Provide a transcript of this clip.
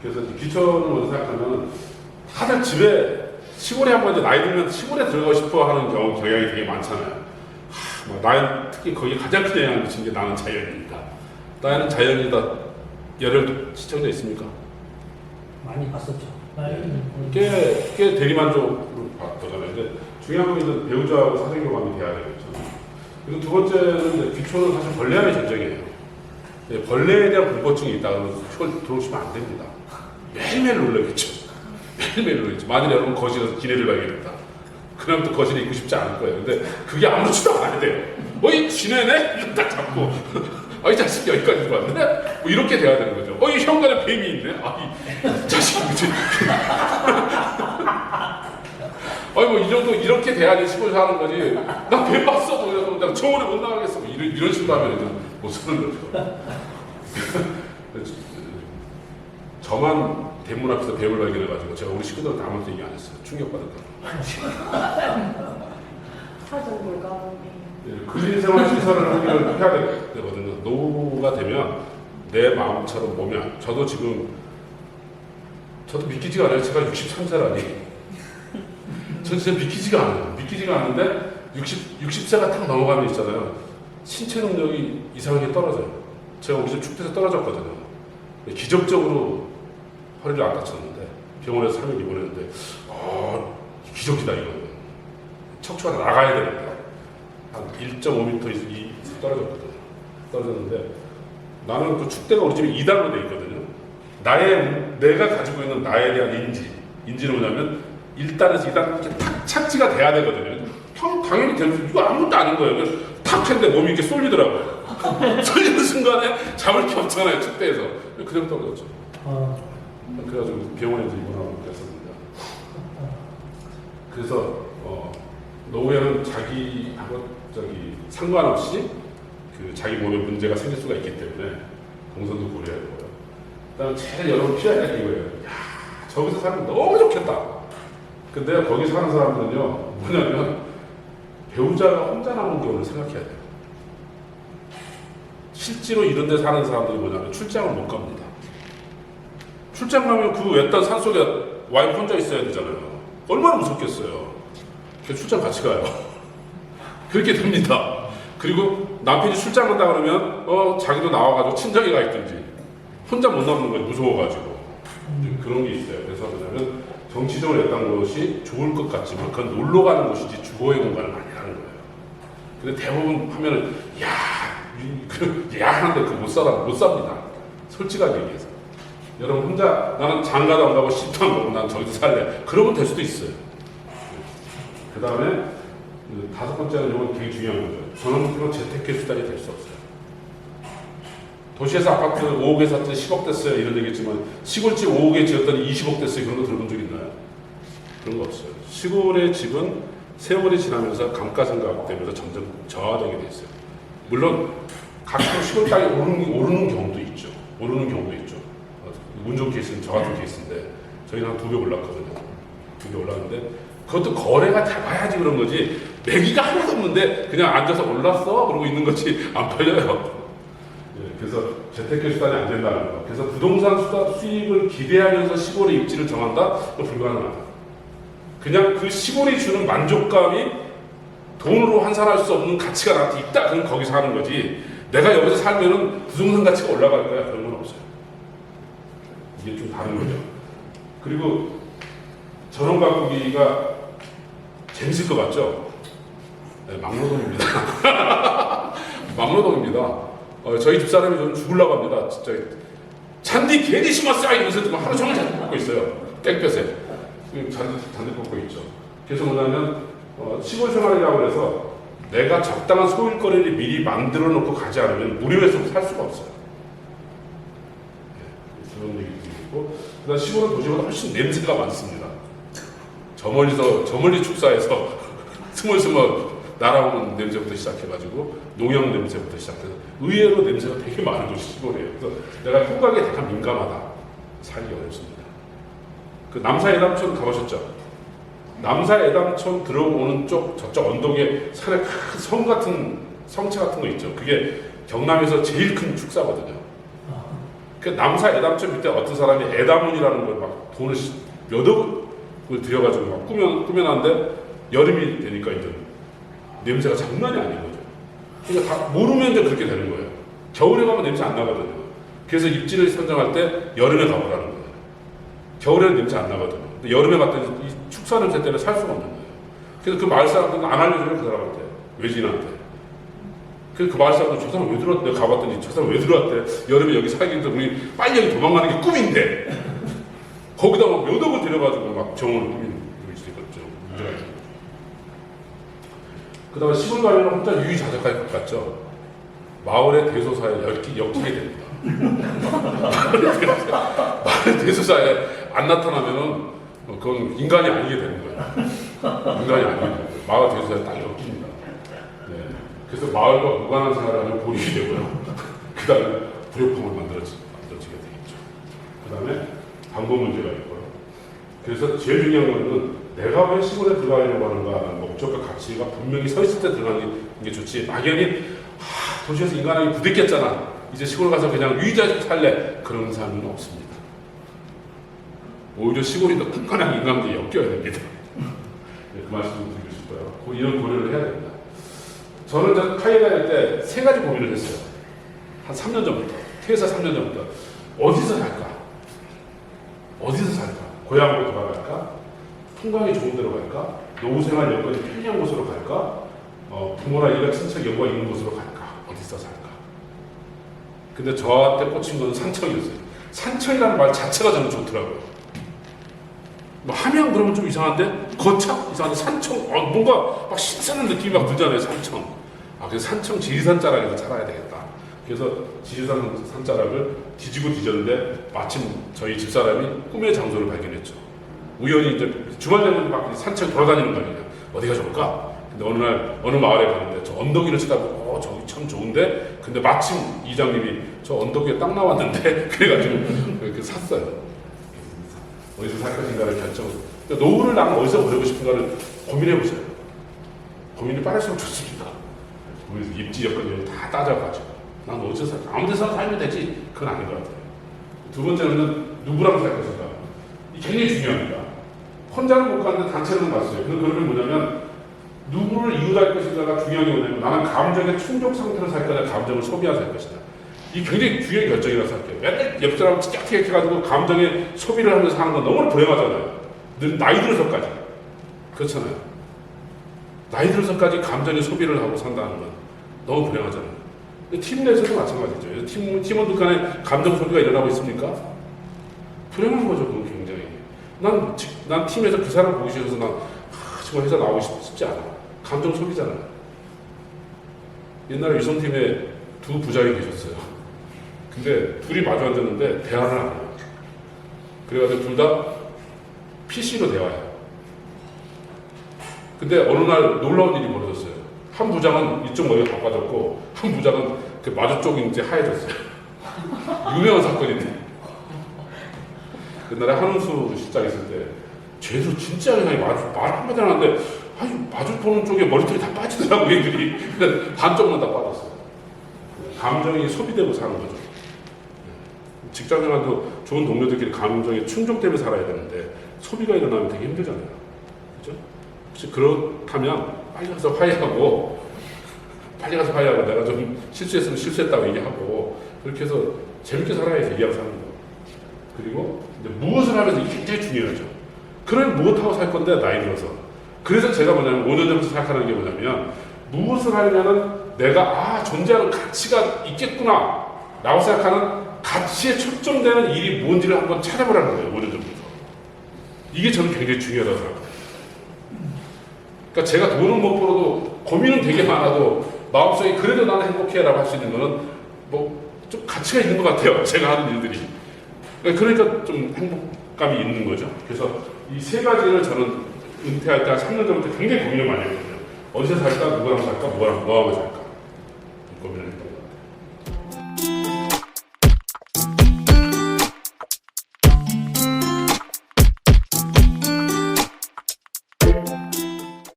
그래서 귀촌을 먼저 생각하면 다들 집에 시골에 한번 이제 나이 들면 시골에 들어가고 싶어 하는 경향이 되게 많잖아요. 나는 특히 거기 가장 큰 영향을 미친 게 나는 자연이니까. 나는 자연이다. 열혈 시청자 있습니까? 많이 봤었죠. 꽤 대리만족으로 봤잖아요. 근데 중요한 건 배우자하고 사생교감이 돼야 되겠죠. 그리고 두 번째는 이제 귀촌은 사실 벌레와의 전쟁이에요. 벌레에 대한 공포증이 있다 그러면 시골 들어오시면 안 됩니다. 매일매일 놀라겠죠. 매일매일 놀라겠죠. 만일 여러분 거실에서 기내를 발견했다. 그럼 또 거실에 있고 싶지 않을 거예요. 근데 그게 아무렇지도 않아야 돼요. 이 지네네? 이거 딱 잡고. 이 자식 여기까지 들어왔는데? 뭐 이렇게 돼야 되는 거죠. 이 현관에 뱀이 있네? 이 자식이 뭐지? 뭐 이 정도 이렇게 돼야지 시골 사는 거지. 나 뱀 봤어. 뭐 이러고 나 정원에 못 나가겠어. 뭐 이런 식으로 하면 못 쓰는 거죠. 저만 대문 앞에서 뱀을 발견해가지고 제가 우리 식구들한테 아무것도 얘기 안 했어요. 충격받았다. 근린생활 시설을 하기를 해야 되거든요. 노후가 되면 내 마음처럼 몸이 저도 지금 저도 믿기지가 않아요. 제가 63세라니. 전 진짜 믿기지가 않아요. 믿기지가 않은데 60세가 딱 넘어가면 있잖아요. 신체 능력이 이상하게 떨어져요. 제가 오기 전 축대에서 떨어졌거든요. 기적적으로 허리를 안 다쳤는데 병원에서 3일 입원했는데 기적이다 이거는. 척추가 나가야 되는데 한 1.5m 이상 떨어졌거든요. 떨어졌는데 나는 그 축대가 우리 집에 2단으로 돼 있거든요. 내가 가지고 있는 나에 대한 인지는 뭐냐면 1단에서 2단 이렇게 탁 착지가 돼야 되거든요. 당연히 되는 이거 아무것도 아닌 거예요. 탁 했는데 몸이 이렇게 쏠리더라고요. 쏠리는 순간에 잡을 게 없잖아요. 축대에서. 그대로 떨어졌죠. 그래가지고 병원에서 입원하고 그랬었습니다. 그래서 노후에는 자기하고 상관없이 그 자기 몸에 문제가 생길 수가 있기 때문에 동선도 고려해야 되고요. 그다음에 제일 여러분 피해야 될 게 이거예요. 저기서 살면 너무 좋겠다. 근데 거기 사는 사람들은요, 뭐냐면 배우자가 혼자 남은 경우를 생각해야 돼요. 실제로 이런 데 사는 사람들이 뭐냐면 출장을 못 갑니다. 출장 가면 그 외딴 산속에 와이프 혼자 있어야 되잖아요. 얼마나 무섭겠어요. 그래서 출장 같이 가요. 그렇게 됩니다. 그리고 남편이 출장 간다 그러면 자기도 나와가지고 친정에 가 있든지 혼자 못 남는 거예요. 무서워가지고. 그런 게 있어요. 그래서 뭐냐면 정치적으로 했던 것이 좋을 것 같지만 그건 놀러 가는 곳이지 주거의 공간은 아니라는 거예요. 근데 대부분 하면은 하는데 못 삽니다. 솔직하게 얘기해서. 여러분 혼자 나는 장가도 안 가고 집도 안 가고 난 저기서 살래. 그러면 될 수도 있어요. 그 다음에 다섯 번째는 이건 되게 중요한 거죠. 전원주택은 재테크 수단이 될 수 없어요. 도시에서 아파트 5억에 샀더니 10억 됐어요. 이런 얘기했지만 시골집 5억에 지었더니 20억 됐어요. 그런 거 들어본 적 있나요? 그런 거 없어요. 시골의 집은 세월이 지나면서 감가상각 되면서 점점 저하되게 돼 있어요. 물론 가끔 시골 땅이 오르는 경우도 있죠. 운 좋은 케이스는 저 같은 케이스인데 저희는 한 2배 올랐거든요. 2배 올랐는데 그것도 거래가 돼봐야지 그런 거지 매기가 하나도 없는데 그냥 앉아서 올랐어 그러고 있는 거지 안 팔려요. 그래서 재테크 수단이 안 된다는 거. 그래서 부동산 수익을 기대하면서 시골의 입지를 정한다? 그건 불가능하다. 그냥 그 시골이 주는 만족감이 돈으로 환산할 수 없는 가치가 나한테 있다. 그럼 거기서 하는 거지. 내가 여기서 살면은 부동산 가치가 올라갈 거야. 그런 건 없어요. 이게 좀 다른 거죠. 그리고 전원 가꾸기가 재밌을 것 같죠? 네, 막노동입니다. 막노동입니다. 저희 집사람이 저는 죽으려고 합니다. 진짜 잔디 괜히 심었어요 이러면서 하루 종일 잔디 뽑고 있어요. 땡볕에 잔디 뽑고 있죠. 그래서 뭐냐면 시골 생활이라고 해서 내가 적당한 소일거리를 미리 만들어 놓고 가지 않으면 무료에서 살 수가 없어요. 네, 그런 얘기도 있고 그다음 시골은 도시보다 훨씬 냄새가 많습니다. 저 멀리 축사에서 스멀스멀 날아오는 냄새부터 시작해가지고 농약 냄새부터 시작해서 의외로 냄새가 되게 많은 곳이 시골이에요. 그래서 내가 후각에 되게 민감하다. 살기 어렵습니다. 그 남사애담촌 가보셨죠? 남사애담촌 들어오는 쪽 저쪽 언덕에 산에 큰 성 같은 성체 같은 거 있죠. 그게 경남에서 제일 큰 축사거든요. 그 남사 애담촌 밑에 어떤 사람이 애담문이라는 걸 막 돈을 몇 억을 들여가지고 막 꾸며놨는데 여름이 되니까 이제 냄새가 장난이 아닌 거죠. 그러니까 다 모르면 이제 그렇게 되는 거예요. 겨울에 가면 냄새 안 나거든요. 그래서 입지를 선정할 때 여름에 가보라는 거예요. 겨울에는 냄새 안 나거든요. 근데 여름에 갔더니 이 축사 냄새 때문에 살 수가 없는 거예요. 그래서 그 마을 사람들은 안 알려줘요, 그 사람한테. 외지인한테. 그래서 그 마을 사람들 저 사람 왜 들어왔대? 내가 가봤더니 저 사람 왜 들어왔대? 여름에 여기 살기도 우리 빨리 여기 도망가는 게 꿈인데 거기다 막 몇 억을 들여가지고 막 정원을 꾸미는 게 있었죠. 문제가 있는 거죠. 그 다음에 시골 가면 혼자 유유자적할 것 같죠. 마을의 대소사에 엮이게 됩니다. 마을의 대소사에 안 나타나면은 그건 인간이 아니게 되는 거예요. 인간이 아니게 되는 거예요. 마을 대소사에 딱 엮입니다. 네. 그래서 마을과 무관한 생활을 하면 고립이 되고요. 그 다음에 불협화음을 만들어지게 되겠죠. 그 다음에 방법 문제가 있고요. 그래서 제일 중요한 거는 내가 왜 시골에 들어가려고 하는가 목적과 가치가 분명히 서 있을 때 들어가는 게 좋지. 막연히 도시에서 인간하게 부딪혔잖아. 이제 시골 가서 그냥 유의자식 살래. 그런 사람은 없습니다. 오히려 시골이 더 끈끈한 인간들이 엮여야 됩니다. 네, 그 말씀 좀 드리고 싶어요. 이런 고려를 해야 됩니다. 저는 저 카이에 다닐 때 세 가지 고민을 했어요. 한 3년 전부터. 퇴사 3년 전부터. 어디서 살까? 어디서 살까? 고향으로 돌아갈까? 풍광이 좋은 데로 갈까? 노후생활 여건이 편리한 곳으로 갈까? 부모나 일가 친척 여부가 있는 곳으로 갈까? 어디서 살까? 근데 저한테 꽂힌 건 산청이었어요. 산청이라는 말 자체가 저는 좋더라고요. 뭐 함양 그러면 좀 이상한데 거창 이상한데 산청 뭔가 막 신선한 느낌이 막 들잖아요. 산청. 그래서 산청 지리산 자락에서 살아야 되겠다. 그래서 지리산 산자락을 뒤지고 뒤졌는데 마침 저희 집사람이 꿈의 장소를 발견했죠. 우연히 이제 주말 되면 막 산책 돌아다니는 거예요. 어디가 좋을까? 근데 어느 날 어느 마을에 가는데 저 언덕 위를 쳐다보고 저기 참 좋은데 근데 마침 이장님이 저 언덕 위에 딱 나왔는데 그래가지고 그렇게 샀어요. 어디서 살 것인가를 결정. 그러니까 노후를 나는 어디서 보내고 싶은가를 고민해보세요. 고민이 빠를수록 좋습니다. 거기서 입지 여건을 다 따져가지고 난 어디서 살까? 아무 데서나 살면 되지. 그건 아닌 것 같아요. 두 번째는 누구랑 살 것인가. 이게 굉장히 중요합니다. 혼자는 못 가는데 단체로는 갔어요. 그러면 뭐냐면 누구를 이웃할 것인가가 중요한 게 뭐냐면 나는 감정의 충족 상태로 살 거냐 감정을 소비하서 살 것이냐. 이 굉장히 중요한 결정이라고 생각해요. 맨날 옆 사람 찌깍찌깍 해가지고 감정의 소비를 하면서 사는 건 너무 불행하잖아요. 늘 나이 들어서까지. 그렇잖아요. 나이 들어서까지 감정의 소비를 하고 산다는 건 너무 불행하잖아요. 팀 내에서도 마찬가지죠. 팀원들 간에 감정 소비가 일어나고 있습니까? 불행한 거죠, 그건 굉장히. 난 팀에서 그 사람 보기 싫어서 정말 회사 나오고 싶지 않아. 감정 소비잖아요. 옛날에 유성팀에 두 부장이 계셨어요. 근데 둘이 마주 앉았는데 대화를 안 해요. 그래가지고 둘 다 PC로 대화해요. 근데 어느 날 놀라운 일이 벌어졌어요. 한 부장은 이쪽 머리가 바빠졌고 한 부장은 그 마주 쪽이 이제 하얘졌어요. 유명한 사건인데. 옛날에 한운수 실장 있을 때 죄수 진짜 그냥 말 한마디 안 하는데 마주 보는 쪽에 머리털이 다 빠지더라고 얘들이. 반쪽만 다 빠졌어요. 감정이 소비되고 사는 거죠. 직장생활도 좋은 동료들끼리 감정에 충족되며 살아야 되는데 소비가 일어나면 되게 힘들잖아요. 그렇죠? 혹시 그렇다면 빨리 가서 화해하고 내가 좀 실수했으면 실수했다고 얘기하고 그렇게 해서 재밌게 살아야지 얘기하고 사는 거예요. 그리고 이제 무엇을 하면서 이게 굉장히 중요하죠. 그럼 무엇하고 살 건데 나이 들어서. 그래서 제가 뭐냐면 5년 전부터 생각하는 게 뭐냐면 무엇을 하려면은 내가 존재하는 가치가 있겠구나 라고 생각하는 가치에 초점되는 일이 뭔지를 한번 찾아보라는 거예요. 5년 전부터. 이게 저는 굉장히 중요하다고 생각해요. 그러니까 제가 돈은 못 벌어도 고민은 되게 많아도 마음속에 그래도 나는 행복해라고 할 수 있는 거는 뭐 좀 가치가 있는 것 같아요. 제가 하는 일들이. 그러니까 좀 행복감이 있는 거죠. 그래서 이 세 가지를 저는 은퇴할 때 한 3년 전부터 굉장히 고민을 많이 했거든요. 어디서 살까, 누구랑 살까, 뭐하고 살까 고민을 했던 거예요.